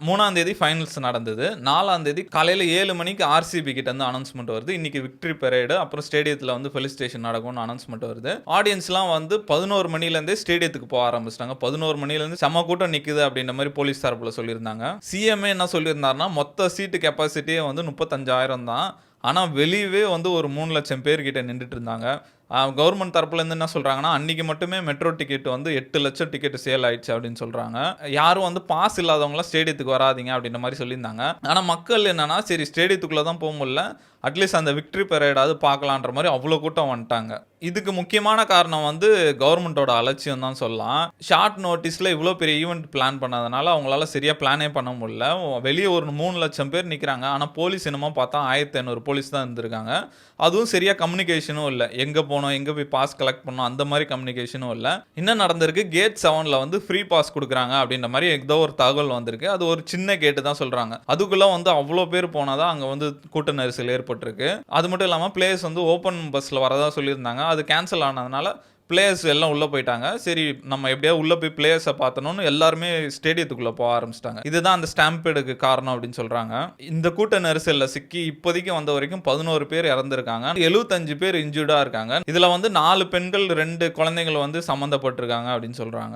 3ஆம் தேதி ஃபைனல்ஸ் நடந்தது. 4ஆம் தேதி காலையில 7 மணிக்கு ஆர்சிபி கிட்ட இருந்து அனௌன்ஸ்மென்ட் வருது. இன்னைக்கு விக்டரி பரேடு அப்புறம் ஸ்டேடியத்துல வந்து ஃபெலிசிட்டேஷன் நடக்கும்னு அனௌன்ஸ்மென்ட் வருது. ஆடியன்ஸ்லாம் வந்து 11 மணில இருந்தே ஸ்டேடியத்துக்கு போக ஆரம்பிச்சிட்டாங்க. 11 மணில இருந்து செம கூட்டம் நிக்குது அப்படின்ற மாதிரி போலீஸ் தரப்புல சொல்லியிருந்தாங்க. சிஎம்ஏ என்ன சொல்லியிருந்தாருன்னா மொத்த சீட்டு கெப்பாசிட்டியே வந்து 35,000 தான். ஆனா வெளியவே வந்து ஒரு 3 லட்சம் பேர் கிட்ட நின்றுட்டு இருந்தாங்க. கவர்மெண்ட் தரப்புல இருந்து என்ன சொல்றாங்கன்னா, அன்னைக்கு மட்டுமே மெட்ரோ டிக்கெட் வந்து 8 லட்சம் டிக்கெட் சேல் ஆயிடுச்சு அப்படின்னு சொல்றாங்க. யாரும் வந்து பாஸ் இல்லாதவங்களாம் ஸ்டேடியத்துக்கு வராதீங்க அப்படின்ற மாதிரி சொல்லியிருந்தாங்க. ஆனா மக்கள் என்னன்னா, சரி ஸ்டேடியத்துக்குள்ள தான் போக முடியல, அட்லீஸ்ட் அந்த விக்டரி பரேடாவது பார்க்கலான்ற மாதிரி அவ்வளோ கூட்டம் வந்துட்டாங்க. இதுக்கு முக்கியமான காரணம் வந்து கவர்மெண்டோட அலட்சியம் தான் சொல்லலாம். ஷார்ட் நோட்டீஸ்ல இவ்வளோ பெரிய ஈவெண்ட் பிளான் பண்ணதுனால அவங்களால சரியா பிளானே பண்ண முடியல. வெளியே ஒரு 3 லட்சம் பேர் நிற்கிறாங்க. ஆனால் போலீஸ் என்னமோ பார்த்தா 1500 போலீஸ் தான் இருந்திருக்காங்க. அதுவும் சரியா கம்யூனிகேஷனும் இல்லை. எங்கே போனோம், எங்கே போய் பாஸ் கலெக்ட் பண்ணோம், அந்த மாதிரி கம்யூனிகேஷனும் இல்லை. என்ன நடந்திருக்கு, கேட் 7ல வந்து ஃப்ரீ பாஸ் கொடுக்குறாங்க அப்படின்ற மாதிரி ஏதோ ஒரு தகவல் வந்திருக்கு. அது ஒரு சின்ன கேட்டு தான் சொல்றாங்க. அதுக்குள்ள வந்து அவ்வளோ பேர் போனாதான் அங்கே வந்து கூட்ட நெரிசல் ஏற்பட்டிருக்கு. அது மட்டும் இல்லாமல் பிளேயர்ஸ் வந்து ஓப்பன் பஸ்ஸில் வரதா சொல்லியிருந்தாங்க. அது கேன்சல் ஆனதுனால பிளேயர்ஸ் எல்லாம் உள்ளே போயிட்டாங்க. சரி நம்ம எப்படியாவது உள்ளே போய் பிளேயர்ஸை பார்த்தணும்னு எல்லாருமே ஸ்டேடியத்துக்குள்ளே போக ஆரம்பிச்சிட்டாங்க. இதுதான் அந்த ஸ்டாம்பேடுக்கு காரணம் அப்படின்னு சொல்கிறாங்க. இந்த கூட்ட நெரிசலில் சிக்கி இப்போதைக்கு வந்த வரைக்கும் 11 பேர் இறந்துருக்காங்க. 75 பேர் இன்ஜூர்டாக இருக்காங்க. இதில் வந்து 4 பெண்கள் 2 குழந்தைகள் வந்து சம்மந்தப்பட்டிருக்காங்க அப்படின்னு சொல்கிறாங்க.